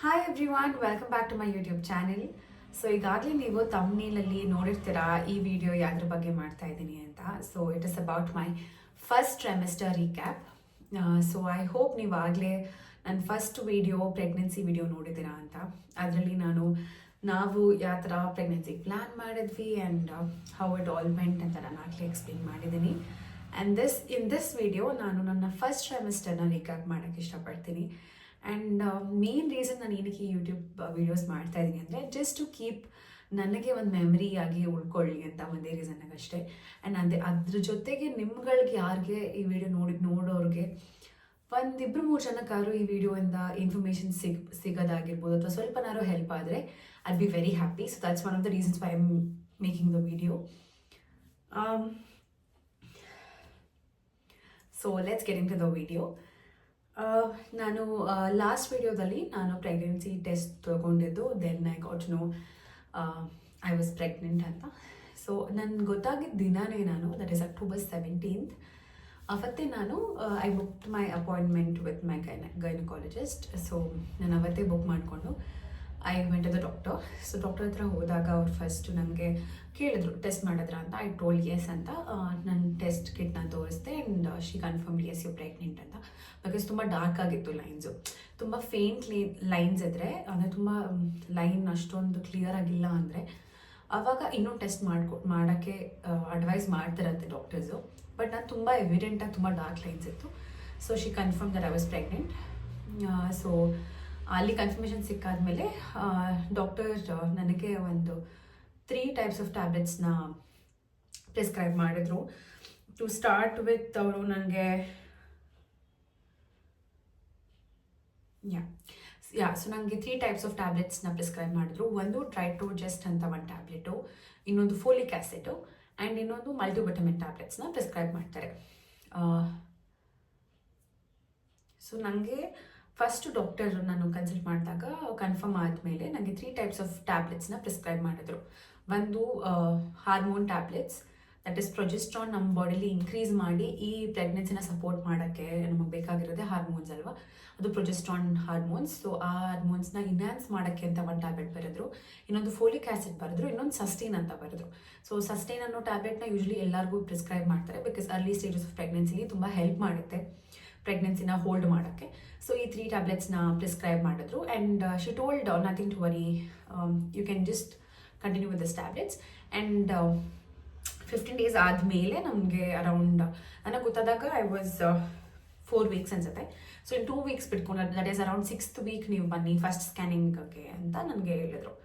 Hi everyone, welcome back to my YouTube channel. So ಈಗಾಗಲೇ ನೀವು ತಮ್ನೇಲಲ್ಲಿ ನೋಡಿರ್ತೀರಾ ಈ ವಿಡಿಯೋ ಯಾವ್ದ್ರ ಬಗ್ಗೆ ಮಾಡ್ತಾ ಇದ್ದೀನಿ ಅಂತ. So it is about my first trimester recap. So I hope ನೀವು ಆಗಲೇ ನನ್ನ ಫಸ್ಟ್ ವಿಡಿಯೋ ಪ್ರೆಗ್ನೆನ್ಸಿ ವಿಡಿಯೋ ನೋಡಿದ್ದೀರಾ ಅಂತ. ಅದರಲ್ಲಿ ನಾವು ಯಾವ ಥರ ಪ್ರೆಗ್ನೆನ್ಸಿ ಪ್ಲ್ಯಾನ್ ಮಾಡಿದ್ವಿ and how it all went ಅಂತ ನಾನು ಆಗಲೇ ಎಕ್ಸ್ಪ್ಲೇನ್ ಮಾಡಿದ್ದೀನಿ. ಆ್ಯಂಡ್ ಇನ್ ದಿಸ್ ವಿಡಿಯೋ ನಾನು ನನ್ನ ಫಸ್ಟ್ ಟ್ರೈಮೆಸ್ಟರ್ನ ರೀಕ್ಯಾಪ್ ಮಾಡೋಕ್ಕೆ ಇಷ್ಟಪಡ್ತೀನಿ. ಆ್ಯಂಡ್ ಮೇನ್ ರೀಸನ್ ನಾನು ಏನಕ್ಕೆ ಯೂಟ್ಯೂಬ್ ವೀಡಿಯೋಸ್ ಮಾಡ್ತಾ ಇದ್ದೀನಿ ಅಂದರೆ ಜಸ್ಟ್ ಟು ಕೀಪ್ ನನಗೆ ಒಂದು ಮೆಮರಿ ಆಗಿ ಉಳ್ಕೊಳ್ಳಿ ಅಂತ ಒಂದೇ ರೀಸನ್ನಾಗ ಅಷ್ಟೇ. ಆ್ಯಂಡ್ ಅದ್ರ ಜೊತೆಗೆ ನಿಮ್ಗಳಿಗೆ ಯಾರಿಗೆ ಈ ವಿಡಿಯೋ ನೋಡೋರಿಗೆ ಒಂದಿಬ್ರು ಮೂರು ಜನಕ್ಕಾದ್ರೂ ಈ ವಿಡಿಯೋಯಿಂದ ಇನ್ಫಾರ್ಮೇಷನ್ ಸಿಗೋದಾಗಿರ್ಬೋದು ಅಥವಾ ಸ್ವಲ್ಪನಾರು ಹೆಲ್ಪ್ ಆದರೆ I be very happy. So that's one of the reasons why I am making the video. So let's get into the video. ನಾನು ಲಾಸ್ಟ್ ವಿಡಿಯೋದಲ್ಲಿ ನಾನು ಪ್ರೆಗ್ನೆನ್ಸಿ ಟೆಸ್ಟ್ ತೊಗೊಂಡಿದ್ದು, then I got no I was pregnant ಅಂತ. So ನನಗೆ ಗೊತ್ತಾಗಿದ್ದ ದಿನವೇ that is October 17th. ಅವತ್ತೇ I booked my appointment with my gynaecologist. So ನಾನು ಅವತ್ತೇ ಬುಕ್ ಮಾಡಿಕೊಂಡು I went to the doctor. So doctor ಹತ್ರ ಹೋದಾಗ ಅವ್ರು ಫಸ್ಟ್ ನನಗೆ ಕೇಳಿದ್ರು ಟೆಸ್ಟ್ ಮಾಡಿದ್ರ ಅಂತ. ಐ ಟೋಲ್ಡ್ ಎಸ್ ಅಂತ. ನನ್ನ ಟೆಸ್ಟ್ ಕಿಟ್ನ ತೋರಿಸ್ದೆ and she confirm yes you pregnant ಅಂತ. ಬಿಕಾಸ್ ತುಂಬ ಡಾರ್ಕ್ ಆಗಿತ್ತು ಲೈನ್ಸು, ತುಂಬ ಫೇಂಟ್ ಲೈನ್ಸ್ ಇದ್ದರೆ ಅಂದರೆ ತುಂಬ ಲೈನ್ ಅಷ್ಟೊಂದು ಕ್ಲಿಯರ್ ಆಗಿಲ್ಲ ಅಂದರೆ ಆವಾಗ ಇನ್ನೊಂದು ಟೆಸ್ಟ್ ಮಾಡೋಕ್ಕೆ ಅಡ್ವೈಸ್ ಮಾಡ್ತಿರತ್ತೆ ಡಾಕ್ಟರ್ಸು. ಬಟ್ ನಾನು ತುಂಬ ಎವಿಡೆಂಟಾಗಿ ತುಂಬ ಡಾರ್ಕ್ ಲೈನ್ಸ್ ಇತ್ತು. So she confirm that I was pregnant. So ಅಲ್ಲಿ ಕನ್ಫರ್ಮೇಷನ್ ಸಿಕ್ಕಾದ್ಮೇಲೆ ಡಾಕ್ಟರ್ ನನಗೆ ಒಂದು 3 ಟೈಪ್ಸ್ ಆಫ್ ಟ್ಯಾಬ್ಲೆಟ್ಸ್ನ ಪ್ರಿಸ್ಕ್ರೈಬ್ ಮಾಡಿದ್ರು. ಟು ಸ್ಟಾರ್ಟ್ ವಿತ್ ಅವರು ನನಗೆ ಸೊ ನನಗೆ 3 ಟೈಪ್ಸ್ ಆಫ್ ಟ್ಯಾಬ್ಲೆಟ್ಸ್ನ ಪ್ರಿಸ್ಕ್ರೈಬ್ ಮಾಡಿದ್ರು. ಒಂದು ಟ್ರೈಟೋಜೆಸ್ಟ್ ಅಂತ ಒಂದು ಟ್ಯಾಬ್ಲೆಟು, ಇನ್ನೊಂದು ಫೋಲಿಕ್ ಆ್ಯಸಿಡು ಆ್ಯಂಡ್ ಇನ್ನೊಂದು ಮಲ್ಟಿವಿಟಮಿನ್ ಟ್ಯಾಬ್ಲೆಟ್ಸ್ನ ಪ್ರಿಸ್ಕ್ರೈಬ್ ಮಾಡ್ತಾರೆ. ಸೊ ನನಗೆ ಫಸ್ಟ್ ಡಾಕ್ಟರ್ ನಾನು ಕನ್ಸಲ್ಟ್ ಮಾಡಿದಾಗ ಕನ್ಫರ್ಮ್ ಆದಮೇಲೆ ನನಗೆ 3 ಟೈಪ್ಸ್ ಆಫ್ ಟ್ಯಾಬ್ಲೆಟ್ಸ್ನ ಪ್ರಿಸ್ಕ್ರೈಬ್ ಮಾಡಿದ್ರು. ಒಂದು hormone tablets, that is progesterone ನಮ್ಮ ಬಾಡಿಲಿ ಇನ್ಕ್ರೀಸ್ ಮಾಡಿ ಈ ಪ್ರೆಗ್ನೆನ್ಸಿನ ಸಪೋರ್ಟ್ ಮಾಡೋಕ್ಕೆ ನಮಗೆ ಬೇಕಾಗಿರೋದೇ ಹಾರ್ಮೋನ್ಸ್ ಅಲ್ವಾ, ಅದು ಪ್ರೊಜೆಸ್ಟ್ರಾನ್ ಹಾರ್ಮೋನ್ಸ್. ಸೊ ಆ ಹಾರ್ಮೋನ್ಸ್ನ ಇನ್ಹ್ಯಾನ್ಸ್ ಮಾಡೋಕ್ಕೆ ಅಂತ ಒಂದು ಟ್ಯಾಬ್ಲೆಟ್ ಬರೆದ್ರು. ಇನ್ನೊಂದು ಫೋಲಿಕ್ ಆ್ಯಸಿಡ್ ಬರೆದ್ರು, ಇನ್ನೊಂದು ಸಸ್ಟೈನ್ ಅಂತ ಬರೆದ್ರು. ಸೊ ಸಸ್ಟೈನ್ ಅನ್ನೋ ಟ್ಯಾಬ್ಲೆಟ್ನ ಯೂಶ್ವಲಿ ಎಲ್ಲರಿಗೂ ಪ್ರಿಸ್ಕ್ರೈಬ್ ಮಾಡ್ತಾರೆ ಬಿಕಾಸ್ ಅರ್ಲಿ ಸ್ಟೇಜಸ್ ಆಫ್ ಪ್ರೆಗ್ನೆನ್ಸಿಲಿ ತುಂಬ ಹೆಲ್ಪ್ ಮಾಡುತ್ತೆ ಪ್ರೆಗ್ನೆನ್ಸಿನ ಹೋಲ್ಡ್ ಮಾಡೋಕ್ಕೆ. ಸೊ ಈ 3 ಟ್ಯಾಬ್ಲೆಟ್ಸ್ನ ಪ್ರಿಸ್ಕ್ರೈಬ್ ಮಾಡಿದ್ರು and she told nothing to worry, you can just continue with this tablets. And 15 days ಆದಮೇಲೆ ನಮಗೆ ಅರೌಂಡ್ ನನಗೆ ಗೊತ್ತಾದಾಗ ಐ ವಾಸ್ 4 weeks ಅನ್ಸುತ್ತೆ. ಸೊ ಇನ್ 2 weeks ಬಿಟ್ಕೊಂಡು that is around 6th week ನೀವು ಬನ್ನಿ ಫಸ್ಟ್ ಸ್ಕ್ಯಾನಿಂಗ್ಗೆ ಅಂತ ನನಗೆ ಹೇಳಿದರು.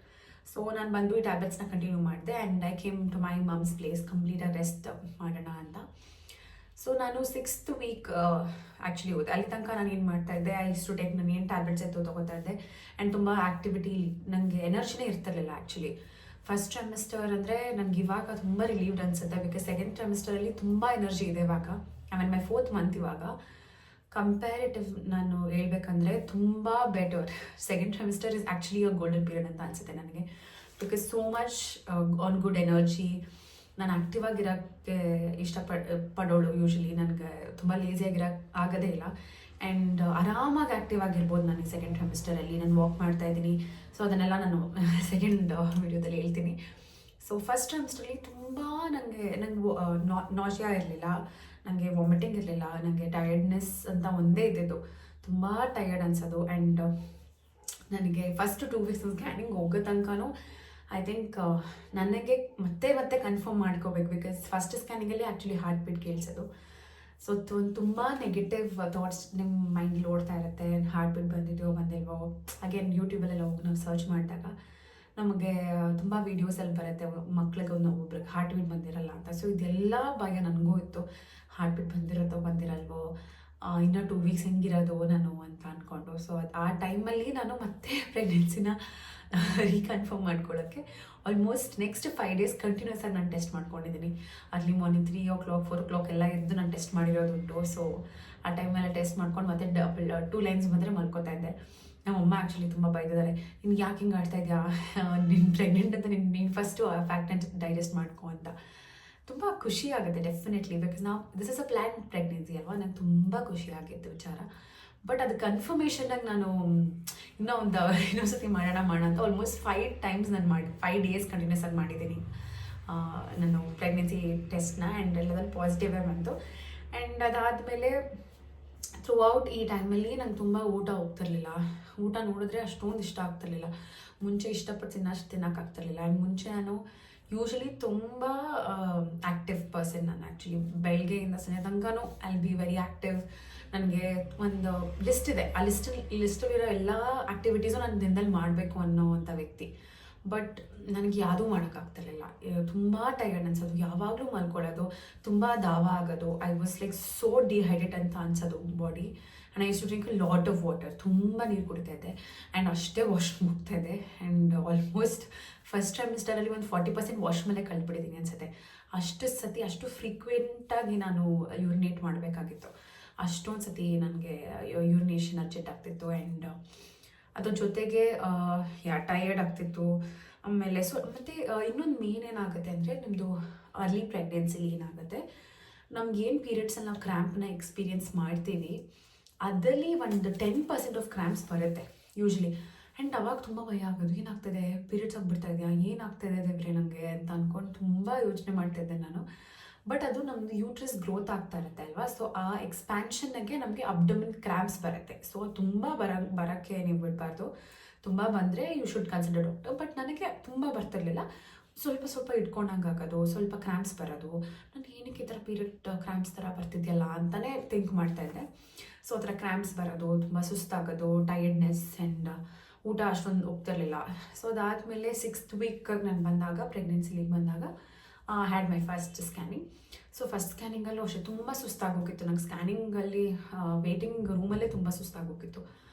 ಸೊ ನಾನು ಬಂದು ಈ ಟ್ಯಾಬ್ಲೆಟ್ಸ್ನ ಕಂಟಿನ್ಯೂ ಮಾಡಿದೆ and I came to my mum's place ಕಂಪ್ಲೀಟಾಗಿ ರೆಸ್ಟ್ ಮಾಡೋಣ ಅಂತ. ಸೊ ನಾನು 6th week ಆ್ಯಕ್ಚುಲಿ ಹೋದೆ. ಅಲ್ಲಿ ತನಕ ನಾನು ಏನು ಮಾಡ್ತಾಯಿದ್ದೆ, ಐ ಯೂಸ್ ಟು ಟೇಕ್ ನಾನು ಏನು ಟ್ಯಾಬ್ಲೆಟ್ಸ್ ತೊಗೋತಾ ಇದ್ದೆ ಆ್ಯಂಡ್ ತುಂಬ ಆ್ಯಕ್ಟಿವಿಟಿ, ನನಗೆ ಎನರ್ಜಿನೇ ಇರ್ತಿರಲಿಲ್ಲ ಆ್ಯಕ್ಚುಲಿ. ಫಸ್ಟ್ ಟ್ರೈಮೆಸ್ಟರ್ ಅಂದರೆ ನನಗೆ ಇವಾಗ ತುಂಬ ರಿಲೀವ್ಡ್ ಅನಿಸುತ್ತೆ ಬಿಕಾಸ್ ಸೆಕೆಂಡ್ ಟ್ರೈಮೆಸ್ಟರಲ್ಲಿ ತುಂಬ ಎನರ್ಜಿ ಇದೆ ಇವಾಗ. I mean my 4th month ಇವಾಗ ಕಂಪ್ಯಾರಿಟಿವ್ ನಾನು ಹೇಳ್ಬೇಕಂದ್ರೆ ತುಂಬ better. Second trimester is actually a golden period ಅಂತ ಅನಿಸುತ್ತೆ ನನಗೆ because so much on good energy. ನಾನು ಆ್ಯಕ್ಟಿವ್ ಆಗಿರೋಕ್ಕೆ ಪಡೋಳು ಯೂಶ್ವಲಿ. ನನಗೆ ತುಂಬ ಲೇಸಿಯಾಗಿರೋಕ್ಕೆ ಆಗೋದೇ ಇಲ್ಲ ಆ್ಯಂಡ್ ಆರಾಮಾಗಿ ಆ್ಯಕ್ಟಿವ್ ಆಗಿರ್ಬೋದು ನಾನು ಈ ಸೆಕೆಂಡ್ ಟ್ರೈಮೆಸ್ಟರಲ್ಲಿ. ನಾನು ವಾಕ್ ಮಾಡ್ತಾ ಇದ್ದೀನಿ. ಸೊ ಅದನ್ನೆಲ್ಲ ನಾನು ಸೆಕೆಂಡ್ ವಿಡಿಯೋದಲ್ಲಿ ಹೇಳ್ತೀನಿ. ಸೊ ಫಸ್ಟ್ ಟ್ರೈಮೆಸ್ಟರಲ್ಲಿ ತುಂಬ ನನಗೆ ನಾಜಿಯಾ ಇರಲಿಲ್ಲ, ನನಗೆ ವಾಮಿಟಿಂಗ್ ಇರಲಿಲ್ಲ, ನನಗೆ ಟಯರ್ಡ್ನೆಸ್ ಅಂತ ಒಂದೇ ಇದ್ದಿದ್ದು, ತುಂಬ ಟಯರ್ಡ್ ಅನ್ಸೋದು. ಆ್ಯಂಡ್ ನನಗೆ ಫಸ್ಟ್ 2 weeks ಸ್ಕ್ಯಾನಿಂಗ್ ಹೋಗೋ ತನಕನೂ ಐ ಥಿಂಕ್ ನನಗೆ ಮತ್ತೆ ಕನ್ಫರ್ಮ್ ಮಾಡ್ಕೋಬೇಕು ಬಿಕಾಸ್ ಫಸ್ಟ್ ಸ್ಕ್ಯಾನಿಂಗಲ್ಲಿ ಆ್ಯಕ್ಚುಲಿ ಹಾರ್ಟ್ ಬೀಟ್ ಕೇಳಿಸೋದು. ಸೊ ತುಂಬ ನೆಗೆಟಿವ್ ಥಾಟ್ಸ್ ನಿಮ್ಮ ಮೈಂಡ್ಲಿ ಓಡ್ತಾ ಇರುತ್ತೆ. ಹಾರ್ಟ್ ಬೀಟ್ ಬಂದಿಲ್ವೋ ಅಗೇನ್ ಯೂಟ್ಯೂಬಲ್ಲೆಲ್ಲ ಹೋಗಿ ನಾವು ಸರ್ಚ್ ಮಾಡಿದಾಗ ನಮಗೆ ತುಂಬ ವೀಡಿಯೋಸಲ್ಲಿ ಬರುತ್ತೆ ಮಕ್ಳಿಗೆ ಒಬ್ಬೊಬ್ರಿಗೆ ಹಾರ್ಟ್ ಬೀಟ್ ಬಂದಿರಲ್ಲ ಅಂತ. ಸೊ ಇದೆಲ್ಲ ಭಯ ನನಗೂ ಇತ್ತು, ಹಾರ್ಟ್ ಬೀಟ್ ಬಂದಿರಲ್ವೋ, ಇನ್ನೂ 2 weeks ಹೆಂಗಿರೋದು ನಾನು ಅಂತ ಅಂದ್ಕೊಂಡು. ಸೊ ಆ ಟೈಮಲ್ಲಿ ನಾನು ಮತ್ತೆ ಪ್ರೆಗ್ನೆನ್ಸಿನ ರೀಕನ್ಫರ್ಮ್ ಮಾಡ್ಕೊಳ್ಳೋಕ್ಕೆ ಆಲ್ಮೋಸ್ಟ್ ನೆಕ್ಸ್ಟ್ 5 days ಕಂಟಿನ್ಯೂಸ್ ಆಗಿ ನಾನು ಟೆಸ್ಟ್ ಮಾಡ್ಕೊಂಡಿದ್ದೀನಿ. ಅರ್ಲಿ ಮಾರ್ನಿಂಗ್ 3 o'clock 4 o'clock ಎಲ್ಲ ಎದ್ದು ನಾನು ಟೆಸ್ಟ್ ಮಾಡಿರೋದುಂಟು. ಸೊ ಆ ಟೈಮೆಲ್ಲ ಟೆಸ್ಟ್ ಮಾಡ್ಕೊಂಡು ಮತ್ತೆ 2 lines ಬಂದರೆ ಮಲ್ಕೋತಾ ಇದ್ದೆ. ನಮ್ಮಮ್ಮ ಆ್ಯಕ್ಚುಲಿ ತುಂಬ ಬೈದಿದ್ದಾರೆ, ನಿನ್ಗೆ ಯಾಕೆ ಹಿಂಗೆ ಆಡ್ತಾ ಇದೆಯಾ, ನೀನು ಪ್ರೆಗ್ನೆಂಟ್ ಅಂತ ನೀನು ಫಸ್ಟು ಆ ಫ್ಯಾಕ್ಟ್ನ ಡೈಜೆಸ್ಟ್ ಮಾಡ್ಕೊ ಅಂತ. ತುಂಬ ಖುಷಿ ಆಗುತ್ತೆ definitely because this is a plan pregnancy ಅಲ್ವಾ. ನಂಗೆ ತುಂಬ ಖುಷಿ ಆಗಿತ್ತು ವಿಚಾರ. ಬಟ್ ಅದು ಕನ್ಫರ್ಮೇಷನ್ನಾಗಿ ನಾನು ಇನ್ನೊಂದ್ಸತಿ ಮಾಡೋಣ ಅಂತ ಆಲ್ಮೋಸ್ಟ್ 5 ಟೈಮ್ಸ್ ನಾನು 5 ಡೇಸ್ ಕಂಟಿನ್ಯೂಸ್ ಆಗಿ ಮಾಡಿದ್ದೀನಿ ನಾನು ಪ್ರೆಗ್ನೆನ್ಸಿ ಟೆಸ್ಟ್ನ. ಆ್ಯಂಡ್ ಎಲ್ಲದಲ್ಲಿ ಪಾಸಿಟಿವೇ ಬಂತು. ಆ್ಯಂಡ್ ಅದಾದಮೇಲೆ ಥ್ರೂ ಔಟ್ ಈ ಟೈಮಲ್ಲಿ ನಂಗೆ ತುಂಬ ಊಟ ಹೋಗ್ತಿರ್ಲಿಲ್ಲ. ಊಟ ನೋಡಿದ್ರೆ ಅಷ್ಟೊಂದು ಇಷ್ಟ ಆಗ್ತಿರ್ಲಿಲ್ಲ. ಮುಂಚೆ ಇಷ್ಟಪಟ್ಟು ತಿನ್ನೋಷ್ಟು ತಿನ್ನೋಕ್ಕಾಗ್ತಿರ್ಲಿಲ್ಲ. ಆ್ಯಂಡ್ ಮುಂಚೆ ನಾನು ಯೂಶಲಿ ತುಂಬ ಆ್ಯಕ್ಟಿವ್ ಪರ್ಸನ್. ನಾನು ಆ್ಯಕ್ಚುಲಿ ಬೆಳಗ್ಗೆಯಿಂದ ಸಂಜೆ ತನಕನೂ I will be very active. ನನಗೆ ಒಂದು ಲಿಸ್ಟ್ ಇದೆ. ಆ ಲಿಸ್ಟಲ್ಲಿರೋ ಎಲ್ಲ ಆ್ಯಕ್ಟಿವಿಟೀಸು ನಾನು ದಿನದಲ್ಲಿ ಮಾಡಬೇಕು ಅನ್ನೋವಂಥ ವ್ಯಕ್ತಿ. ಬಟ್ ನನಗೆ ಯಾವುದೂ ಮಾಡೋಕ್ಕಾಗ್ತಿರ್ಲಿಲ್ಲ. ತುಂಬ ಟೈರ್ಡ್ ಅನ್ಸೋದು, ಯಾವಾಗಲೂ ಮಲ್ಕೊಳ್ಳೋದು, ತುಂಬ ದಾವ ಆಗೋದು. I was like so dehydrate ಅಂತ ಅನ್ಸೋದು body. And I use to drink lot of water. ತುಂಬ ನೀರು ಕುಡಿತಾ ಇದ್ದೆ. ಆ್ಯಂಡ್ ಅಷ್ಟೇ ವಾಶ್ರೂಮ್ ಹೋಗ್ತಾ ಇದ್ದೆ. ಆ್ಯಂಡ್ ಆಲ್ಮೋಸ್ಟ್ ಫಸ್ಟ್ ಟ್ರೈಮಿಸ್ಟರಲ್ಲಿ ಒಂದು 40% ವಾಶ್ ಮೇಲೆ ಕಳ್ಬಿಟ್ಟಿದ್ದೀನಿ ಅನ್ಸುತ್ತೆ. ಅಷ್ಟು ಸತಿ ಅಷ್ಟು ಫ್ರೀಕ್ವೆಂಟಾಗಿ ನಾನು ಯೂರಿನೇಟ್ ಮಾಡಬೇಕಾಗಿತ್ತು. ಅಷ್ಟೊಂದು ಸತಿ ನನಗೆ ಯೂರಿನೇಷನ್ ಅರ್ಜೆಂಟ್ ಆಗ್ತಿತ್ತು. ಆ್ಯಂಡ್ ಅದ್ರ ಜೊತೆಗೆ ಟಯರ್ಡ್ ಆಗ್ತಿತ್ತು. ಆಮೇಲೆ ಮತ್ತು ಇನ್ನೊಂದು ಮೇನ್ ಏನಾಗುತ್ತೆ ಅಂದರೆ ನಿಮ್ಮದು ಅರ್ಲಿ ಪ್ರೆಗ್ನೆನ್ಸಿಲಿ ಏನಾಗುತ್ತೆ, ನಮ್ಗೇನು ಪೀರಿಯಡ್ಸಲ್ಲಿ ನಾವು ಕ್ರ್ಯಾಂಪ್ನ ಎಕ್ಸ್ಪೀರಿಯೆನ್ಸ್ ಮಾಡ್ತೀವಿ ಅದರಲ್ಲಿ ಒಂದು 10% ಆಫ್ ಕ್ರ್ಯಾಂಪ್ಸ್ ಬರುತ್ತೆ ಯೂಶ್ವಲಿ. ಆ್ಯಂಡ್ ಅವಾಗ ತುಂಬ ಭಯ ಆಗೋದು, ಏನಾಗ್ತದೆ, ಪೀರಿಯಡ್ಸ್ ಆಗಿಬಿಡ್ತಾ ಇದೆಯಾ, ಏನಾಗ್ತಾಯಿದೆ ದೇವ್ರೆ ನನಗೆ ಅಂತ ಅಂದ್ಕೊಂಡು ತುಂಬ ಯೋಚನೆ ಮಾಡ್ತಾಯಿದ್ದೆ ನಾನು. ಬಟ್ ಅದು ನಮ್ಮದು ಯೂಟ್ರಸ್ ಗ್ರೋತ್ ಆಗ್ತಾ ಇರುತ್ತೆ ಅಲ್ವಾ, ಸೊ ಆ ಎಕ್ಸ್ಪ್ಯಾನ್ಷನ್ಗೆ ನಮಗೆ ಅಬ್ಡಮಿನ್ ಕ್ರ್ಯಾಂಪ್ಸ್ ಬರುತ್ತೆ. ಸೊ ತುಂಬ ಬರೋಕ್ಕೆ ನೀವು ಬಿಡಬಾರ್ದು. ತುಂಬ ಬಂದರೆ you should consider doctor. But ನನಗೆ ತುಂಬ ಬರ್ತಿರ್ಲಿಲ್ಲ. ಸ್ವಲ್ಪ ಇಟ್ಕೊಂಡಂಗೆ ಆಗೋದು, ಸ್ವಲ್ಪ ಕ್ರ್ಯಾಂಪ್ಸ್ ಬರೋದು. ನಾನು ಏನಕ್ಕೆ ಈ ಥರ ಪೀರಿಯಡ್ ಕ್ರ್ಯಾಂಪ್ಸ್ ಥರ ಬರ್ತಿದೆಯಲ್ಲ ಅಂತಲೇ ಥಿಂಕ್ ಮಾಡ್ತಾಯಿದ್ದೆ. ಸೊ ಆ ಥರ ಕ್ರ್ಯಾಂಪ್ಸ್ ಬರೋದು, ತುಂಬ ಸುಸ್ತಾಗೋದು, ಟಯರ್ಡ್ನೆಸ್, ಆ್ಯಂಡ್ ಊಟ ಅಷ್ಟೊಂದು ಹೋಗ್ತಿರ್ಲಿಲ್ಲ. ಸೊ ಅದಾದಮೇಲೆ 6th ವೀಕ್ ನಾನು ಬಂದಾಗ, ಪ್ರೆಗ್ನೆನ್ಸಿಲಿಗೆ ಬಂದಾಗ had my first scanning. So first ಸ್ಕ್ಯಾನಿಂಗಲ್ಲೂ ಅಷ್ಟೇ ತುಂಬ ಸುಸ್ತಾಗೋಗಿತ್ತು. ನಂಗೆ ಸ್ಕ್ಯಾನಿಂಗಲ್ಲಿ ವೇಟಿಂಗ್ ರೂಮಲ್ಲೇ ತುಂಬ ಸುಸ್ತಾಗೋಗಿತ್ತು.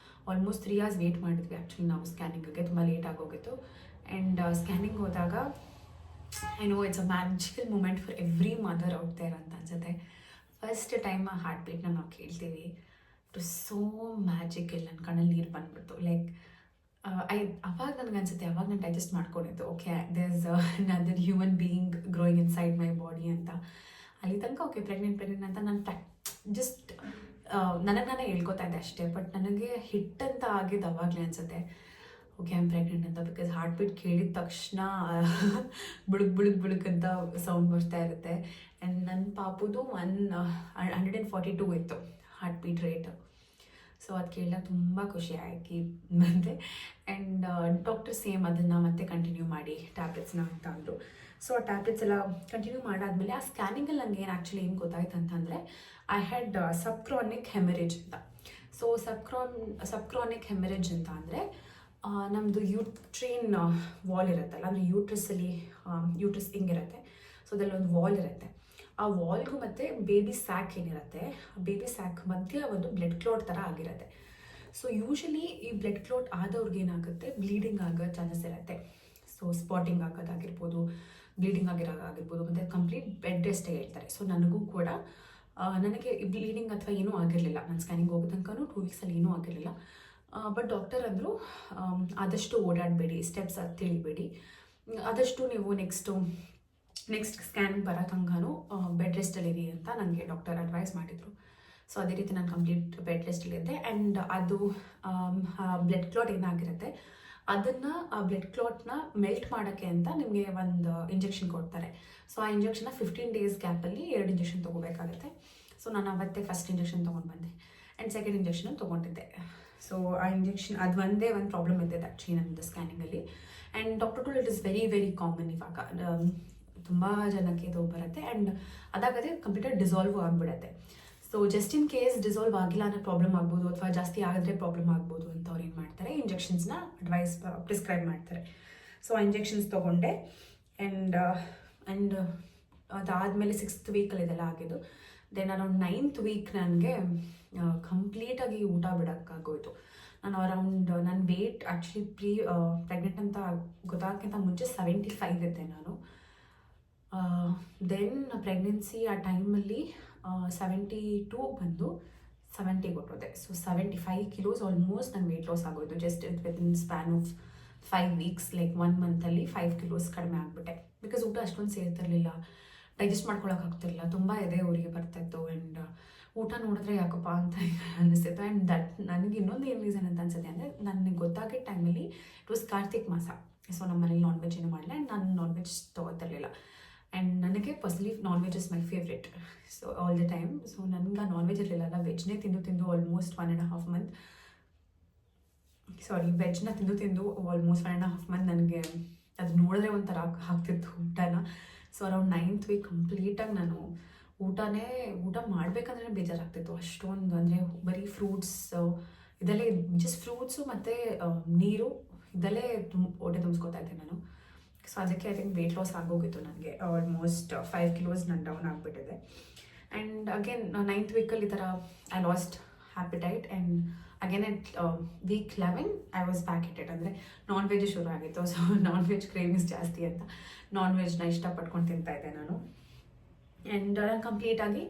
ಆಲ್ಮೋಸ್ಟ್ 3 hours ವೇಟ್ ಮಾಡಿದ್ವಿ ಆ್ಯಕ್ಚುಲಿ ನಾವು ಸ್ಕ್ಯಾನಿಂಗಿಗೆ. ತುಂಬ ಲೇಟ್ ಆಗೋಗಿತ್ತು. ಆ್ಯಂಡ್ ಸ್ಕ್ಯಾನಿಂಗ್ ಹೋದಾಗ I know it's a magical moment for every mother out there ಅಂತ ಅನ್ಸುತ್ತೆ. ಫಸ್ಟ್ ಟೈಮ್ ಆ ಹಾರ್ಟ್ ಬೀಟ್ನ ನಾವು ಕೇಳ್ತೀವಿ. It was so magical. ನನ್ನ ಕಣ್ಣಲ್ಲಿ ನೀರು ಬಂದ್ಬಿಡ್ತು. ಲೈಕ್ ಅವಾಗ ನನಗೆ ಅನ್ಸುತ್ತೆ, ಅವಾಗ ನಾನು ಡೈಜೆಸ್ಟ್ ಮಾಡ್ಕೊಂಡಿದ್ದು, okay there is another human being growing inside my body ಅಂತ. ಅಲ್ಲಿ ತನಕ ಓಕೆ ಪ್ರೆಗ್ನೆಂಟ್ ಅಂತ ನಾನು ಜಸ್ಟ್ ನನಗೆ ನಾನೇ ಹೇಳ್ಕೊತಾ ಇದ್ದೆ ಅಷ್ಟೇ. ಬಟ್ ನನಗೆ ಹಿಟ್ಟಂತ ಆಗಿದ್ದು ಅವಾಗಲೇ ಅನಿಸುತ್ತೆ, ಓಕೆ ಐ ಆಮ್ ಪ್ರೆಗ್ನೆಂಟ್ ಅಂತ. ಬಿಕಾಸ್ ಹಾರ್ಟ್ ಬೀಟ್ ಕೇಳಿದ ತಕ್ಷಣ ಬುಳುಕ್ ಅಂತ ಸೌಂಡ್ ಬರ್ತಾ ಇರುತ್ತೆ. ಆ್ಯಂಡ್ ನನ್ನ ಪಾಪುದು 142 ಇತ್ತು ಹಾರ್ಟ್ ಬೀಟ್ ರೇಟ್. ಸೊ ಅದು ಕೇಳಿದಾಗ ತುಂಬ ಖುಷಿ ಆಗಿ ಬಂದೆ. ಆ್ಯಂಡ್ ಡಾಕ್ಟರ್ ಸೇಮ್ ಅದನ್ನು ಮತ್ತೆ ಕಂಟಿನ್ಯೂ ಮಾಡಿ ಟ್ಯಾಬ್ಲೆಟ್ಸ್ನ ಅಂತ ಅಂದರು. ಸೊ ಆ ಟ್ಯಾಬ್ಲೆಟ್ಸ್ ಎಲ್ಲ ಕಂಟಿನ್ಯೂ ಮಾಡಾದಮೇಲೆ ಆ ಸ್ಕ್ಯಾನಿಂಗಲ್ಲಿ ನನಗೆ ಆ್ಯಕ್ಚುಲಿ ಏನು ಗೊತ್ತಾಯ್ತು ಅಂತಂದರೆ, ಐ ಹ್ಯಾಡ್ ಸಬ್ಕ್ರಾನಿಕ್ ಹೆಮರೇಜ್ ಅಂತ. ಸೊ ಸಬ್ಕ್ರಾನಿಕ್ ಹೆಮರೇಜ್ ಅಂತ ಅಂದರೆ ನಮ್ಮದು ಯೂಟ್ರಿನ್ ವಾಲ್ ಇರುತ್ತಲ್ಲ, ಅಂದರೆ ಯೂಟ್ರಸ್ ಹಿಂಗಿರುತ್ತೆ. ಸೊ ಅದರಲ್ಲಿ ಒಂದು ವಾಲ್ ಇರುತ್ತೆ. ಆ ವಾಲ್ಗೂ ಮತ್ತು ಬೇಬಿ ಸ್ಯಾಕ್ ಏನಿರುತ್ತೆ, ಬೇಬಿ ಸ್ಯಾಕ್ ಮಧ್ಯೆ ಒಂದು ಬ್ಲಡ್ ಕ್ಲಾಟ್ ಥರ ಆಗಿರುತ್ತೆ. ಸೊ ಯೂಶಲಿ ಈ ಬ್ಲಡ್ ಕ್ಲಾಟ್ ಆದವ್ರಿಗೆ ಏನಾಗುತ್ತೆ, ಬ್ಲೀಡಿಂಗ್ ಆಗೋ ಚಾನ್ಸಸ್ ಇರುತ್ತೆ. ಸೊ ಸ್ಪಾಟಿಂಗ್ ಆಗೋದಾಗಿರ್ಬೋದು, ಬ್ಲೀಡಿಂಗ್ ಆಗಿರ್ಬೋದು, ಮತ್ತು ಕಂಪ್ಲೀಟ್ ಬೆಡ್ ರೆಸ್ಟೇ ಹೇಳ್ತಾರೆ. ಸೊ ನನಗೂ ಕೂಡ ನನಗೆ ಬ್ಲೀಡಿಂಗ್ ಅಥವಾ ಏನೂ ಆಗಿರಲಿಲ್ಲ. ನಾನು ಸ್ಕ್ಯಾನಿಂಗ್ ಹೋಗೋ ತನಕನೂ 2 weeksಲ್ಲಿ ಏನೂ ಆಗಿರಲಿಲ್ಲ. ಬಟ್ ಡಾಕ್ಟರ್ ಅಂದರು, ಆದಷ್ಟು ಓಡಾಡಬೇಡಿ, ಸ್ಟೆಪ್ಸ್ ಅದು ತಿಳಿಬೇಡಿ, ಆದಷ್ಟು ನೀವು ನೆಕ್ಸ್ಟ್ ಸ್ಕ್ಯಾನ್ ಬರೋ ತನಕನೂ ಬೆಡ್ ರೆಸ್ಟಲ್ಲಿರಿ ಅಂತ ನನಗೆ ಡಾಕ್ಟರ್ ಅಡ್ವೈಸ್ ಮಾಡಿದರು. ಸೊ ಅದೇ ರೀತಿ ನಾನು ಕಂಪ್ಲೀಟ್ ಬೆಡ್ ರೆಸ್ಟಲ್ಲಿದ್ದೆ. ಆ್ಯಂಡ್ ಅದು ಬ್ಲಡ್ ಕ್ಲಾಟ್ ಏನಾಗಿರುತ್ತೆ ಅದನ್ನು, ಆ ಬ್ಲಡ್ ಕ್ಲಾಟ್ನ ಮೆಲ್ಟ್ ಮಾಡೋಕ್ಕೆ ಅಂತ ನಿಮಗೆ ಒಂದು ಇಂಜೆಕ್ಷನ್ ಕೊಡ್ತಾರೆ. ಸೊ ಆ ಇಂಜೆಕ್ಷನ್ನ 15 days ಗ್ಯಾಪಲ್ಲಿ 2 ಇಂಜೆಕ್ಷನ್ ತೊಗೋಬೇಕಾಗುತ್ತೆ. ಸೊ ನಾನು ಅವತ್ತೇ ಫಸ್ಟ್ ಇಂಜೆಕ್ಷನ್ ತೊಗೊಂಡು ಬಂದೆ ಆ್ಯಂಡ್ ಸೆಕೆಂಡ್ ಇಂಜೆಕ್ಷನ್ ತೊಗೊಂಡಿದ್ದೆ. ಸೊ ಆ ಇಂಜೆಕ್ಷನ್ ಅದು ಒಂದೇ ಒಂದು ಪ್ರಾಬ್ಲಮ್ ಇದ್ದಿದ್ದು ಆ್ಯಕ್ಚುಲಿ ನಮ್ಮದು ಸ್ಕ್ಯಾನಿಂಗಲ್ಲಿ. And doctor told it is very very common. ಇವಾಗ ತುಂಬ ಜನಕ್ಕೆ ಇದು ಬರುತ್ತೆ. ಆ್ಯಂಡ್ ಅದಾಗದೆ ಕಂಪ್ಲೀಟಾಗಿ ಡಿಸಾಲ್ವ್ ಆಗಿಬಿಡುತ್ತೆ. So just in case dissolve ಆಗಿಲ್ಲ ಅನ್ನೋ ಪ್ರಾಬ್ಲಮ್ ಆಗ್ಬೋದು, ಅಥವಾ ಜಾಸ್ತಿ ಆಗಿದ್ರೆ ಪ್ರಾಬ್ಲಮ್ ಆಗ್ಬೋದು ಅಂತ ಅವ್ರು ಏನು ಮಾಡ್ತಾರೆ, ಇಂಜೆಕ್ಷನ್ಸ್ನ ಪ್ರಿಸ್ಕ್ರೈಬ್ ಮಾಡ್ತಾರೆ. ಸೊ ಆ ಇಂಜೆಕ್ಷನ್ಸ್ ತೊಗೊಂಡೆ. ಆ್ಯಂಡ್ ಅದಾದಮೇಲೆ 6th ವೀಕಲ್ಲಿ ಇದೆಲ್ಲ ಆಗಿದ್ದು. ದೆನ್ ಅರೌಂಡ್ 9th ವೀಕ್ ನನಗೆ ಕಂಪ್ಲೀಟಾಗಿ ಊಟ ಬಿಡೋಕ್ಕಾಗೋಯ್ತು. ನಾನು ನನ್ನ ವೇಟ್ ಆ್ಯಕ್ಚುಲಿ ಪ್ರೆಗ್ನೆಂಟ್ ಅಂತ ಗೊತ್ತಾಗೋಕ್ಕಿಂತ ಮುಂಚೆ 75 ಇದ್ದೆ ನಾನು. ದೆನ್ ಪ್ರೆಗ್ನೆನ್ಸಿ ಆ ಟೈಮಲ್ಲಿ 72 ಬಂದು 70 ಕೊಟ್ಟೋದೆ. ಸೊ 75 kilos ಆಲ್ಮೋಸ್ಟ್ ನನ್ನ ವೆಯ್ಟ್ ಲಾಸ್ ಆಗೋಯ್ತು. Just within span of 5 weeks, like 1 monthಲ್ಲಿ 5 kilos ಕಡಿಮೆ ಆಗಿಬಿಟ್ಟೆ. ಬಿಕಾಸ್ ಊಟ ಅಷ್ಟೊಂದು ಸೇರ್ತಿರ್ಲಿಲ್ಲ, ಡೈಜೆಸ್ಟ್ ಮಾಡ್ಕೊಳಕ್ಕಾಗ್ತಿರಲಿಲ್ಲ, ತುಂಬ ಎದೆ ಊರಿಗೆ ಬರ್ತಾಯಿತ್ತು. ಆ್ಯಂಡ್ ಊಟ ನೋಡಿದ್ರೆ ಯಾಕಪ್ಪ ಅಂತ ಅನ್ನಿಸ್ತಿತ್ತು. ಆ್ಯಂಡ್ ನನಗೆ ಇನ್ನೊಂದು ಏನು ರೀಸನ್ ಅಂತ ಅನ್ಸುತ್ತೆ ಅಂದರೆ, ನನಗೆ ಗೊತ್ತಾಗಿದ್ದ ಟೈಮಲ್ಲಿ ಇಟ್ ವಾಸ್ ಕಾರ್ತಿಕ್ ಮಾಸ. ಸೊ ನಮ್ಮ ಮನೇಲಿ ನಾನ್ ವೆಜ್ ಏನೂ ಮಾಡಲಿಲ್ಲ ಆ್ಯಂಡ್ ನಾನು ನಾನ್ ವೆಜ್ ತೊಗೊತಿರ್ಲಿಲ್ಲ. ಆ್ಯಂಡ್ ನನಗೆ personally non veg is my favourite, so all the time. So ನನಗೆ ನಾನ್ ವೆಜ್ ಇರಲಿಲ್ಲ, ವೆಜ್ನೇ ತಿಂದು ಆಲ್ಮೋಸ್ಟ್ 1.5 ಮಂತ್, ವೆಜ್ನ ತಿಂದು ಆಲ್ಮೋಸ್ಟ್ 1.5 ಮಂತ್ ನನಗೆ ಅದು ನೋಡಿದ್ರೆ ಒಂಥರ ಆಗ್ತಿತ್ತು ಊಟನ. ಸೊ ಅರೌಂಡ್ 9th ವೀಕ್ ಕಂಪ್ಲೀಟಾಗಿ ನಾನು ಊಟ ಮಾಡಬೇಕಂದ್ರೆ ಬೇಜಾರಾಗ್ತಿತ್ತು ಅಷ್ಟೊಂದು. ಅಂದರೆ ಬರೀ ಫ್ರೂಟ್ಸ್ ಇದಲ್ಲೇ, ಜಸ್ಟ್ ಫ್ರೂಟ್ಸು ಮತ್ತು ನೀರು ಇದಲ್ಲೇ ಹೊಟ್ಟೆ ತುಂಬಿಸ್ಕೊತಾ ಇದ್ದೆ ನಾನು. ಸೊ ಅದಕ್ಕೆ ಐ ಥಿಂಕ್ ವೆಯ್ಟ್ ಲಾಸ್ ಆಗೋಗಿತ್ತು ನನಗೆ. ಆಲ್ಮೋಸ್ಟ್ 5 kilos ನಾನು ಡೌನ್ ಆಗಿಬಿಟ್ಟಿದೆ. ಆ್ಯಂಡ್ ಅಗೇನ್ 9th ವೀಕಲ್ಲಿ ಈ ಥರ I lost appetite. And again at week 11 I was back it. ಅಂದರೆ ನಾನ್ ವೆಜ್ ಶುರು ಆಗಿತ್ತು. ಸೊ ನಾನ್ ವೆಜ್ ಕ್ರೇವಿಂಗ್ಸ್ ಜಾಸ್ತಿ ಅಂತ ನಾನ್ ವೆಜ್ನ ಇಷ್ಟಪಟ್ಕೊಂಡು ತಿಂತಾಯಿದ್ದೆ ನಾನು. ಆ್ಯಂಡ್ ನಾನು ಕಂಪ್ಲೀಟಾಗಿ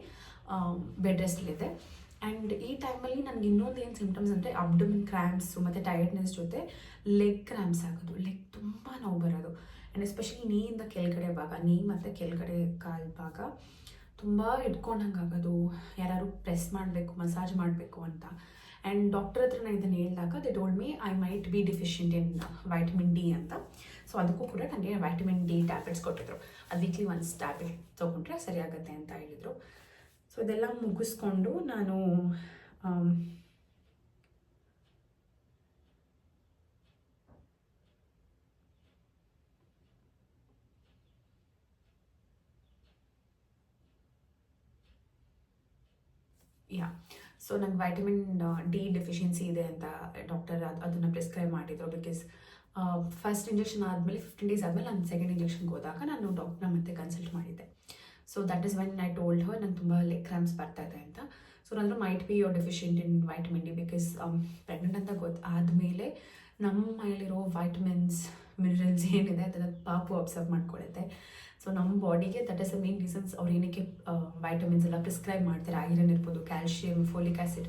ಬೆಡ್ ರೆಸ್ಟಲ್ಲಿದ್ದೆ. ಆ್ಯಂಡ್ ಈ ಟೈಮಲ್ಲಿ ನನಗೆ ಇನ್ನೊಂದು ಏನು ಸಿಂಪ್ಟಮ್ಸ್ ಅಂದರೆ ಅಬ್ಡಮಿನ್ ಕ್ರ್ಯಾಂಪ್ಸು ಮತ್ತು ಟೈರ್ಡ್ನೆಸ್ ಜೊತೆ ಲೆಗ್ ಕ್ರ್ಯಾಂಪ್ಸ್ ಆಗೋದು, ಲೆಗ್ ತುಂಬ ನೋವು ಬರೋದು. ಆ್ಯಂಡ್ ಎಸ್ಪೆಷಲಿ ನೀಯಿಂದ ಕೆಳಗಡೆ ಭಾಗ, ನೀ ಮತ್ತು ಕೆಳಗಡೆ ಕಾಲು ಭಾಗ ತುಂಬ ಹಿಡ್ಕೊಂಡಂಗೆ ಆಗೋದು, ಯಾರು ಪ್ರೆಸ್ ಮಾಡಬೇಕು, ಮಸಾಜ್ ಮಾಡಬೇಕು ಅಂತ. ಆ್ಯಂಡ್ ಡಾಕ್ಟರ್ ಹತ್ರ ನಾನು ಇದನ್ನು ಹೇಳಿದಾಗ they told me I might be deficient in vitamin D ಅಂತ. ಸೊ ಅದಕ್ಕೂ ಕೂಡ ನನಗೆ ವೈಟಮಿನ್ ಡಿ ಟ್ಯಾಬ್ಲೆಟ್ಸ್ ಕೊಟ್ಟಿದ್ರು. ಅದು ವೀಕ್ಲಿ ಒನ್ಸ್ ಟ್ಯಾಬ್ಲೆಟ್ ತೊಗೊಂಡ್ರೆ ಸರಿಯಾಗುತ್ತೆ ಅಂತ ಹೇಳಿದರು. ಸೊ ಇದೆಲ್ಲ ಮುಗಿಸ್ಕೊಂಡು ನಾನು ಸೊ ನಂಗೆ ವೈಟಮಿನ್ ಡಿ ಡೆಫಿಷಿಯನ್ಸಿ ಇದೆ ಅಂತ ಡಾಕ್ಟರ್ ಅದನ್ನು ಪ್ರಿಸ್ಕ್ರೈಬ್ ಮಾಡಿದರು. ಬಿಕಾಸ್ ಫಸ್ಟ್ ಇಂಜೆಕ್ಷನ್ ಆದಮೇಲೆ 15 days ಆದಮೇಲೆ ನಾನು ಸೆಕೆಂಡ್ ಇಂಜೆಕ್ಷನ್ಗೆ ಹೋದಾಗ ನಾನು ಡಾಕ್ಟರ್ನ ಮತ್ತೆ ಕನ್ಸಲ್ಟ್ ಮಾಡಿದ್ದೆ. So that is when I told ಹರ್ ನಂಗೆ ತುಂಬ ಲೆಗ್ ಕ್ರ್ಯಾಂಪ್ಸ್ ಬರ್ತಾ ಇದೆ ಅಂತ. ಸೊ ನಾನು might be your deficient in vitamin D, because pregnant ಅಂತ ಆದಮೇಲೆ ನಮ್ಮ ಮೈಲಿರೋ ವೈಟಮಿನ್ಸ್ ಮಿನರಲ್ಸ್ ಏನಿದೆ ಅದನ್ನು ಪಾಪು ಅಬ್ಸರ್ವ್ ಮಾಡ್ಕೊಳ್ಳುತ್ತೆ. ಸೊ ನಮ್ಮ ಬಾಡಿಗೆ that is the main reasons ಅವ್ರು ಏನಕ್ಕೆ ವೈಟಮಿನ್ಸ್ ಎಲ್ಲ ಪ್ರಿಸ್ಕ್ರೈಬ್ ಮಾಡ್ತಾರೆ. ಐರನ್ ಇರ್ಬೋದು, ಕ್ಯಾಲ್ಶಿಯಂ, ಫೋಲಿಕ್ ಆ್ಯಸಿಡ್,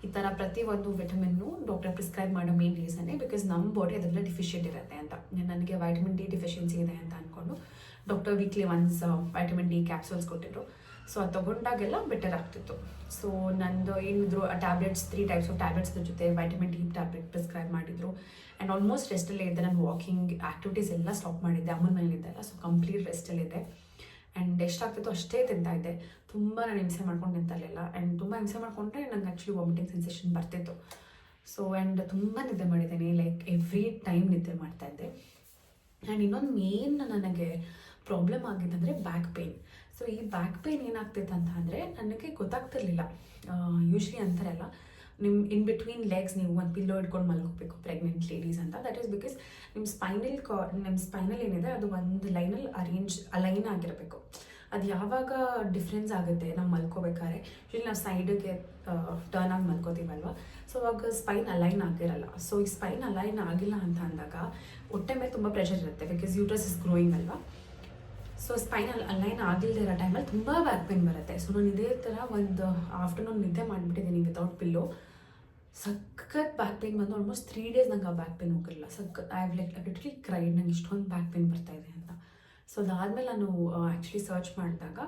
ಈ ಥರ ಪ್ರತಿಯೊಂದು ವಿಟಮಿನ್ನು ಡಾಕ್ಟರ್ ಪ್ರಿಸ್ಕ್ರೈಬ್ ಮಾಡೋ ಮೇನ್ ರೀಸನ್ನೇ ಬಿಕಾಸ್ ನಮ್ಮ ಬಾಡಿ ಅದೆಲ್ಲ ಡಿಫಿಷಿಯಂಟ್ ಇರುತ್ತೆ ಅಂತ. ನನಗೆ ವೈಟಮಿನ್ ಡಿ ಡೆಫಿಷಿಯನ್ಸಿ ಇದೆ ಅಂತ ಅಂದ್ಕೊಂಡು doctor weekly once vitamin D capsules ಕೊಟ್ಟಿದ್ರು. ಸೊ ಅದು ತೊಗೊಂಡಾಗೆಲ್ಲ ಬೆಟರ್ ಆಗ್ತಿತ್ತು. ಸೊ ನಂದು ಏನಿದ್ರು ಟ್ಯಾಬ್ಲೆಟ್ಸ್ 3 types ಆಫ್ ಟ್ಯಾಬ್ಲೆಟ್ಸ್ ಜೊತೆ ವೈಟಮಿನ್ ಡಿ ಟ್ಯಾಬ್ಲೆಟ್ ಪ್ರಿಸ್ಕ್ರೈಬ್ ಮಾಡಿದ್ರು. ಆ್ಯಂಡ್ ಆಲ್ಮೋಸ್ಟ್ ರೆಸ್ಟಲ್ಲೇ ಇದ್ದೆ. ನಾನು ವಾಕಿಂಗ್ ಆ್ಯಕ್ಟಿವಿಟೀಸ್ ಎಲ್ಲ ಸ್ಟಾಪ್ ಮಾಡಿದ್ದೆ, ಅಮ್ಮನ ಮೇಲಿದ್ದೆಲ್ಲ. ಸೊ ಕಂಪ್ಲೀಟ್ ರೆಸ್ಟಲ್ಲಿದ್ದೆ. ಆ್ಯಂಡ್ ಎಷ್ಟಾಗ್ತಿತ್ತು ಅಷ್ಟೇ ತಿಂತಾಯಿದ್ದೆ. ತುಂಬ ನಾನು ಹಿಂಸೆ ಮಾಡ್ಕೊಂಡು ತಿಂತಾಯಿರಲಿಲ್ಲ. ಆ್ಯಂಡ್ ತುಂಬ ಹಿಂಸೆ ಮಾಡಿಕೊಂಡ್ರೆ ನಂಗೆ ಆ್ಯಕ್ಚುಲಿ ವಾಮಿಟಿಂಗ್ ಸೆನ್ಸೇಷನ್ ಬರ್ತಿತ್ತು. ಸೊ ಆ್ಯಂಡ್ ತುಂಬ ನಿದ್ದೆ ಮಾಡಿದ್ದೀನಿ, ಲೈಕ್ ಎವ್ರಿ ಟೈಮ್ ನಿದ್ದೆ ಮಾಡ್ತಾಯಿದ್ದೆ. ಆ್ಯಂಡ್ ಇನ್ನೊಂದು ಮೇನ್ ನನಗೆ ಪ್ರಾಬ್ಲಮ್ ಆಗಿದ್ದಂದರೆ ಬ್ಯಾಕ್ ಪೇಯ್ನ್. ಸೊ ಈ ಬ್ಯಾಕ್ ಪೇಯ್ನ್ ಏನಾಗ್ತಿತ್ತು ಅಂತ ಅಂದರೆ ನನಗೆ ಗೊತ್ತಾಗ್ತಿರ್ಲಿಲ್ಲ. ಯೂಶ್ವಲಿ ಅಂತಾರಲ್ಲ, ನಿಮ್ಮ ಇನ್ ಬಿಟ್ವೀನ್ ಲೆಗ್ಸ್ ನೀವು ಒಂದು ಪಿಲ್ಲೋ ಇಟ್ಕೊಂಡು ಮಲ್ಕೋಬೇಕು ಪ್ರೆಗ್ನೆಂಟ್ ಲೇಡೀಸ್ ಅಂತ. ದಟ್ ಈಸ್ ಬಿಕಾಸ್ ನಿಮ್ಮ ಸ್ಪೈನಲ್ ಏನಿದೆ ಅದು ಒಂದು ಲೈನಲ್ಲಿ ಅಲೈನ್ ಆಗಿರಬೇಕು. ಅದು ಯಾವಾಗ ಡಿಫ್ರೆನ್ಸ್ ಆಗುತ್ತೆ ನಾವು ಮಲ್ಕೋಬೇಕಾದ್ರೆ, ಯೂಶ್ವಲಿ ನಾವು ಸೈಡಿಗೆ ಟರ್ನ್ ಆಗಿ ಮಲ್ಕೋತೀವಲ್ವ, ಸೊ ಅವಾಗ ಸ್ಪೈನ್ ಅಲೈನ್ ಆಗಿರಲ್ಲ. ಸೊ ಈ ಸ್ಪೈನ್ ಅಲೈನ್ ಆಗಿಲ್ಲ ಅಂತ ಅಂದಾಗ ಹೊಟ್ಟೆ ಮೇಲೆ ತುಂಬ ಪ್ರೆಷರ್ ಇರುತ್ತೆ, ಬಿಕಾಸ್ ಯೂಟ್ರಸ್ ಇಸ್ ಗ್ರೋಯಿಂಗ್ ಅಲ್ವಾ. ಸೊ ಸ್ಪೈನಲ್ ಅಲೈನ್ ಆಗಿಲ್ಲದೆ ಇರೋ ಟೈಮಲ್ಲಿ ತುಂಬ ಬ್ಯಾಕ್ ಪೇನ್ ಬರುತ್ತೆ. ಸೊ ನಾನು ಇದೇ ಥರ ಒಂದು ಆಫ್ಟರ್ನೂನ್ ನಿದ್ದೆ ಮಾಡಿಬಿಟ್ಟಿದ್ದೀನಿ ವಿತೌಟ್ ಪಿಲ್ಲೋ. ಸಖತ್ ಬ್ಯಾಕ್ ಪೇನ್ ಬಂದು ಆಲ್ಮೋಸ್ಟ್ 3 days ನಂಗೆ ಆ ಬ್ಯಾಕ್ ಪೇನ್ ಹೋಗಿರಲಿಲ್ಲ. ಐ ಹ್ಯಾವ್ ಲಿಟ್ರಲಿ ಕ್ರೈಡ್, ನಂಗೆ ಇಷ್ಟೊಂದು ಬ್ಯಾಕ್ ಪೇನ್ ಬರ್ತಾಯಿದೆ ಅಂತ. ಸೊ ಅದಾದಮೇಲೆ ನಾನು ಆ್ಯಕ್ಚುಲಿ ಸರ್ಚ್ ಮಾಡಿದಾಗ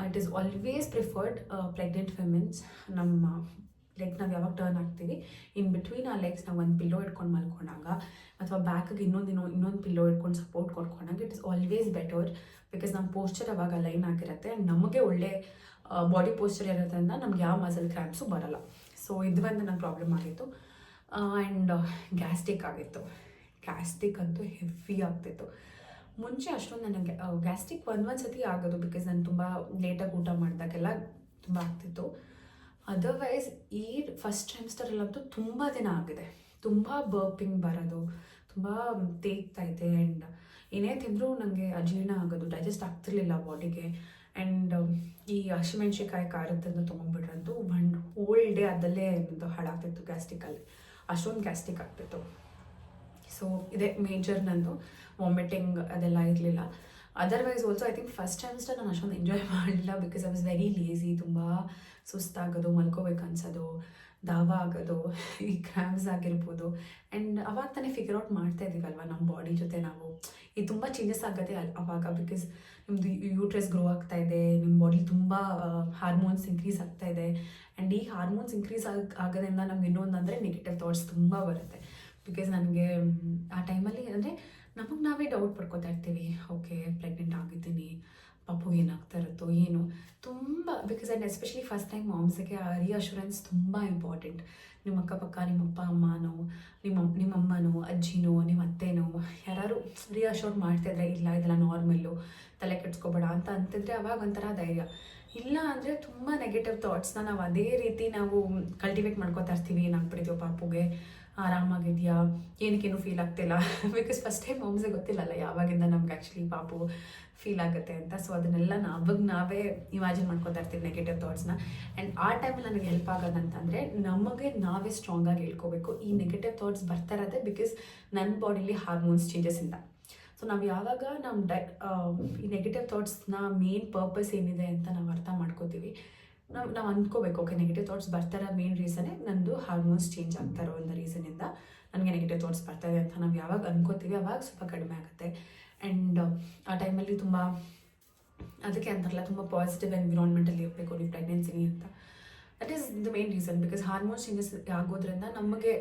it is always preferred pregnant womens ನಮ್ಮ ಲೈಕ್ ನಾವು ಯಾವಾಗ ಟರ್ನ್ ಆಗ್ತೀವಿ ಇನ್ ಬಿಟ್ವೀನ್ ಆ ಲೆಗ್ಸ್ ನಾವು ಒಂದು ಪಿಲ್ಲೋ ಇಟ್ಕೊಂಡು ಮಲ್ಕೊಂಡಾಗ ಅಥವಾ ಬ್ಯಾಕಿಗೆ ಇನ್ನೊಂದು ಪಿಲ್ಲೋ ಇಟ್ಕೊಂಡು ಸಪೋರ್ಟ್ ಕೊಡ್ಕೊಂಡಾಗ it is always better. Because ನಮ್ಮ ಪೋಸ್ಚರ್ ಅವಾಗ ಲೈನ್ ಆಗಿರುತ್ತೆ ಆ್ಯಂಡ್ ನಮಗೆ ಒಳ್ಳೆ ಬಾಡಿ ಪೋಸ್ಚರ್ ಇರೋದ್ರಿಂದ ನಮ್ಗೆ ಯಾವ ಮಸಲ್ ಕ್ರ್ಯಾಂಪ್ಸು ಬರೋಲ್ಲ. ಸೊ ಇದು ಒಂದು ನನ್ನ ಪ್ರಾಬ್ಲಮ್ ಆಗಿತ್ತು. ಆ್ಯಂಡ್ ಗ್ಯಾಸ್ಟ್ರಿಕ್ ಆಗಿತ್ತು. ಗ್ಯಾಸ್ಟ್ರಿಕ್ ಅಂತೂ ಹೆವಿ ಆಗ್ತಿತ್ತು. ಮುಂಚೆ ಅಷ್ಟೊಂದು ನನಗೆ ಗ್ಯಾಸ್ಟ್ರಿಕ್ ಒಂದು ಸತಿ ಆಗೋದು ಬಿಕಾಸ್ ನಾನು ತುಂಬ ಲೇಟಾಗಿ ಊಟ ಮಾಡಿದಾಗೆಲ್ಲ ತುಂಬ ಆಗ್ತಿತ್ತು. ಅದರ್ವೈಸ್ ಈ ಫಸ್ಟ್ ಟ್ರೈಮಿಸ್ಟರಲ್ಲಂತೂ ತುಂಬ ದಿನ ಆಗಿದೆ. ತುಂಬ ಬರ್ಪಿಂಗ್ ಬರೋದು, ತುಂಬ ತೇಗ್ತಾಯಿದೆ. ಆ್ಯಂಡ್ ಏನೇ ತಿಂದರೂ ನನಗೆ ಅಜೀರ್ಣ ಆಗೋದು, ಡೈಜೆಸ್ಟ್ ಆಗ್ತಿರ್ಲಿಲ್ಲ ಬಾಡಿಗೆ. ಆ್ಯಂಡ್ ಈ ಹಸಿಮೆಣ್ಸಿಕಾಯಿ ಖಾರದಿಂದ ತೊಗೊಂಡ್ಬಿಟ್ರಂತೂ ಒಂದು ಹೋಲ್ ಡೇ ಅದಲ್ಲೇ ಹಾಳಾಗ್ತಿತ್ತು ಗ್ಯಾಸ್ಟ್ರಿಕಲ್ಲಿ, ಅಷ್ಟೊಂದು ಗ್ಯಾಸ್ಟ್ರಿಕ್ ಆಗ್ತಿತ್ತು. ಸೊ ಇದೇ ಮೇಜರ್ ನಂದು ವಾಮಿಟಿಂಗ್ ಅದೆಲ್ಲ ಇರಲಿಲ್ಲ. Otherwise also I think first trimester ನಾನು ಅಷ್ಟೊಂದು ಎಂಜಾಯ್ ಮಾಡಲಿಲ್ಲ because I was very lazy. ತುಂಬ ಸುಸ್ತಾಗೋದು, ಮಲ್ಕೋಬೇಕು ಅನ್ಸೋದು, ದಾವ ಆಗೋದು, ಈ ಕ್ರ್ಯಾಮ್ಸ್ ಆಗಿರ್ಬೋದು. ಆ್ಯಂಡ್ ಅವಾಗ ತಾನೇ ಫಿಗರ್ ಔಟ್ ಮಾಡ್ತಾ ಇದ್ದೀವಲ್ವ ನಮ್ಮ ಬಾಡಿ ಜೊತೆ ನಾವು. ಇದು ತುಂಬ ಚೇಂಜಸ್ ಆಗುತ್ತೆ ಅವಾಗ, ಬಿಕಾಸ್ ನಿಮ್ಮದು ಯೂಟ್ರಸ್ ಗ್ರೋ ಆಗ್ತಾ ಇದೆ, ನಿಮ್ಮ ಬಾಡಿ ತುಂಬ ಹಾರ್ಮೋನ್ಸ್ ಇನ್ಕ್ರೀಸ್ ಆಗ್ತಾ ಇದೆ. ಆ್ಯಂಡ್ ಈ ಹಾರ್ಮೋನ್ಸ್ ಇನ್ಕ್ರೀಸ್ ಆಗೋದ್ರಿಂದ ನಮ್ಗೆ ಇನ್ನೊಂದು ಅಂದರೆ ನೆಗೆಟಿವ್ ಥಾಟ್ಸ್ ತುಂಬ ಬರುತ್ತೆ. ಬಿಕಾಸ್ ನನಗೆ ಆ ಟೈಮಲ್ಲಿ ಅಂದರೆ ನಮಗೆ ನಾವೇ ಡೌಟ್ ಪಡ್ಕೋತಾ ಇರ್ತೀವಿ, ಓಕೆ ಪ್ರೆಗ್ನೆಂಟ್ ಆಗಿದ್ದೀನಿ, ಪಾಪುಗೆ ಏನಾಗ್ತಾ ಇರುತ್ತೋ ಏನು, ತುಂಬ. Because and especially first time ಮಾಮ್ಸಿಗೆ ಆ ರಿಅಶ್ಯೂರೆನ್ಸ್ ತುಂಬ ಇಂಪಾರ್ಟೆಂಟ್. ನಿಮ್ಮ ಅಕ್ಕಪಕ್ಕ ನಿಮ್ಮ ಅಪ್ಪ ಅಮ್ಮನೋ, ನಿಮ್ಮಮ್ಮನೋ, ಅಜ್ಜಿನೋ, ನಿಮ್ಮ ಅತ್ತೆನೋ ಯಾರು ರಿಅಶ್ಯೂರ್ ಮಾಡ್ತಾಯಿದ್ರೆ, ಇಲ್ಲ ಇದೆಲ್ಲ ನಾರ್ಮಲ್ಲು, ತಲೆ ಕೆಡ್ಸ್ಕೊಬೇಡ ಅಂತ ಅಂತಿದ್ರೆ ಅವಾಗ ಒಂಥರ ಧೈರ್ಯ. ಇಲ್ಲ ಅಂದರೆ ತುಂಬ ನೆಗೆಟಿವ್ ಥಾಟ್ಸ್ನ ನಾವು ಅದೇ ರೀತಿ ನಾವು ಕಲ್ಟಿವೇಟ್ ಮಾಡ್ಕೋತಾ ಇರ್ತೀವಿ. ಏನಾಗ್ಬಿಟ್ಟಿದ್ಯೋ ಪಾಪುಗೆ, ಆರಾಮಾಗಿದೆಯಾ, ಏನಕ್ಕೇನು ಫೀಲ್ ಆಗ್ತಿಲ್ಲ. ಬಿಕಾಸ್ ಫಸ್ಟ್ ಟೈಮ್ ಮಾಮ್ಸಿಗೆ ಗೊತ್ತಿಲ್ಲಲ್ಲ ಯಾವಾಗಿಂದ ನಮ್ಗೆ ಆ್ಯಕ್ಚುಲಿ ಪಾಪು ಫೀಲ್ ಆಗುತ್ತೆ ಅಂತ. ಸೊ ಅದನ್ನೆಲ್ಲ ನಾವೇ ಇಮ್ಯಾಜಿನ್ ಮಾಡ್ಕೊತಾ ಇರ್ತೀವಿ ನೆಗೆಟಿವ್ ಥಾಟ್ಸ್ನ. ಆ್ಯಂಡ್ ಆ ಟೈಮಲ್ಲಿ ನನಗೆ ಹೆಲ್ಪ್ ಆಗೋದಂತಂದರೆ ನಮಗೆ ನಾವೇ ಸ್ಟ್ರಾಂಗಾಗಿ ಹೇಳ್ಕೋಬೇಕು. ಈ ನೆಗೆಟಿವ್ ಥಾಟ್ಸ್ ಬರ್ತಾ ಇರೋದೇ ಬಿಕಾಸ್ ನನ್ನ ಬಾಡಿಲಿ ಹಾರ್ಮೋನ್ಸ್ ಚೇಂಜಸ್ಸಿಂದ. ಸೊ ನಾವು ಯಾವಾಗ ಈ ನೆಗೆಟಿವ್ ಥಾಟ್ಸ್ನ ಮೇನ್ ಪರ್ಪಸ್ ಏನಿದೆ ಅಂತ ನಾವು ಅರ್ಥ ಮಾಡ್ಕೋತೀವಿ, ನಾವು ಅಂದ್ಕೋಬೇಕು, ಓಕೆ ನೆಗೆಟಿವ್ ಥಾಟ್ಸ್ ಬರ್ತಾರೋ ಮೇನ್ ರೀಸನ್ನೇ ನಂದು ಹಾರ್ಮೋನ್ಸ್ ಚೇಂಜ್ ಆಗ್ತಾ ಇರೋ ಒಂದು ರೀಸನಿಂದ ನನಗೆ ನೆಗೆಟಿವ್ ಥಾಟ್ಸ್ ಬರ್ತಾಯಿದೆ ಅಂತ ನಾವು ಯಾವಾಗ ಅಂದ್ಕೋತೀವಿ ಅವಾಗ ಸ್ವಲ್ಪ ಕಡಿಮೆ ಆಗುತ್ತೆ. ಆ್ಯಂಡ್ ಆ ಟೈಮಲ್ಲಿ ತುಂಬ ಅದಕ್ಕೆ ಅಂತಾರಲ್ಲ, ತುಂಬ ಪಾಸಿಟಿವ್ ಎನ್ವಿರಾನ್ಮೆಂಟಲ್ಲಿ ಇರಬೇಕು ನೀವು ಪ್ರೆಗ್ನೆನ್ಸಿನಿ ಅಂತ. That is the main reason. Because hormones changes ಆಗೋದ್ರಿಂದ ನಮಗೆ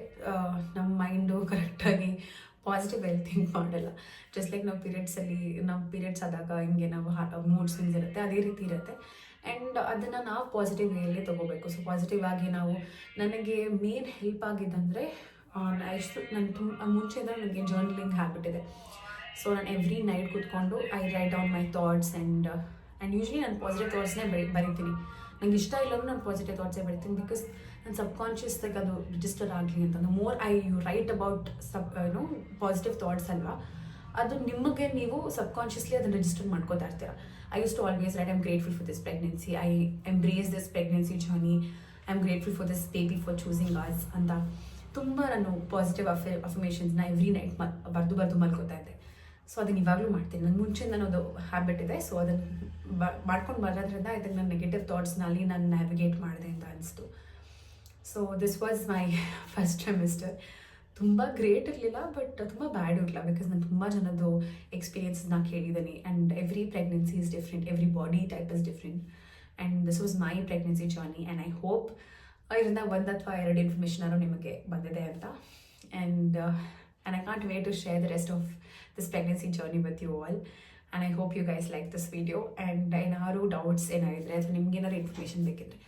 ನಮ್ಮ ಮೈಂಡು ಕರೆಕ್ಟಾಗಿ ಪಾಸಿಟಿವ್ ವೆಲ್ ಥಿಂಕ್ ಮಾಡಲ್ಲ. ಜಸ್ಟ್ ಲೈಕ್ ನಾವು ಪೀರಿಯಡ್ಸ್ ಆದಾಗ ಹಿಂಗೆ ನಾವು ಮೂಡ್ ಸ್ವಿಂಗ್ಸ್ ಇರುತ್ತೆ, ಅದೇ ರೀತಿ ಇರುತ್ತೆ. ಆ್ಯಂಡ್ ಅದನ್ನು ನಾವು ಪಾಸಿಟಿವ್ ವೇಯಲ್ಲಿ ತೊಗೋಬೇಕು. ಸೊ ಪಾಸಿಟಿವ್ ಆಗಿ ನಾವು, ನನಗೆ ಮೇನ್ ಹೆಲ್ಪ್ ಆಗಿದ್ದಂದರೆ ನಾನು ಮುಂಚೆಯಿಂದ ನನಗೆ ಜರ್ನಲಿಂಗ್ ಹ್ಯಾಬಿಟ್ ಇದೆ. ಸೊ ನಾನು ಎವ್ರಿ ನೈಟ್ ಕೂತ್ಕೊಂಡು I write down my thoughts and usually ನಾನು ಪಾಸಿಟಿವ್ ಥಾಟ್ಸ್ನೇ ಬರಿತೀನಿ. ನಂಗೆ ಇಷ್ಟ ಇಲ್ಲರೂ ನಾನು ಪಾಸಿಟಿವ್ ಥಾಟ್ಸೇ ಬರಿತೀನಿ. ಬಿಕಾಸ್ ನನ್ನ ಸಬ್ಕಾನ್ಷಿಯಸ್ದಾಗ ಅದು ರಿಜಿಸ್ಟರ್ ಆಗಲಿ ಅಂತ. More you write about positive thoughts ಅಲ್ವಾ, ಅದು ನಿಮಗೆ ನೀವು ಸಬ್ಕಾನ್ಷಿಯಸ್ಲಿ ಅದನ್ನು ರಿಜಿಸ್ಟರ್ ಮಾಡ್ಕೋತಾ ಇರ್ತೀರ. I used to always write, I'm grateful for this pregnancy, I embrace this pregnancy journey, I'm grateful for this baby for choosing us ಅಂತ ತುಂಬ ನಾನು ಪಾಸಿಟಿವ್ ಅಫರ್ಮೇಷನ್ಸ್ನ ಎವ್ರಿ ನೈಟ್ ಬರೆದು ಮಲ್ಕೋತಾ ಇದ್ದೆ. ಸೊ ಅದನ್ನು ಇವಾಗಲೂ ಮಾಡ್ತೀನಿ. ನನ್ನ ಮುಂಚೆ ನನ್ನದು ಹ್ಯಾಬಿಟ್ ಇದೆ. ಸೊ ಅದನ್ನು ಮಾಡ್ಕೊಂಡು ಬರೋದ್ರಿಂದ ಇದಕ್ಕೆ ನನ್ನ ನೆಗೆಟಿವ್ ಥಾಟ್ಸ್ನಲ್ಲಿ ನಾನು ನ್ಯಾವಿಗೇಟ್ ಮಾಡಿದೆ ಅಂತ ಅನಿಸ್ತು. So this was my first trimester. ತುಂಬ ಗ್ರೇಟ್ ಇರಲಿಲ್ಲ, ಬಟ್ ತುಂಬ ಬ್ಯಾಡ್ ಇರಲಿಲ್ಲ. ಬಿಕಾಸ್ ನಾನು ತುಂಬ ಜನದ್ದು ಎಕ್ಸ್ಪೀರಿಯನ್ಸ್ನ ಕೇಳಿದ್ದೀನಿ. And every pregnancy is different, every body type is different. And this was my pregnancy journey. And I hope ಇದರಿಂದ 1 ಅಥವಾ 2 ಇನ್ಫಾರ್ಮೇಷನಾದ್ರು ನಿಮಗೆ ಬಂದಿದೆ ಅಂತ. And I can't wait to share the rest of this pregnancy journey with you all. And I hope you guys like this video. And ಏನಾದ್ರು doubts ಏನಾಗಿದ್ರೆ ಅಥವಾ ನಿಮ್ಗೇನಾದ್ರು ಇನ್ಫಾರ್ಮೇಷನ್ ಬೇಕಿದ್ರೆ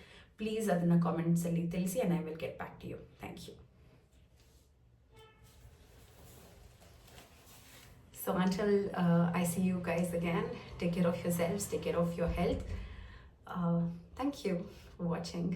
ಪ್ಲೀಸ್ ಅದನ್ನು ಕಾಮೆಂಟ್ಸಲ್ಲಿ ತಿಳಿಸಿ. And I will get back to you. Thank you. So until I see you guys again, take care of yourselves, take care of your health. Thank you for watching.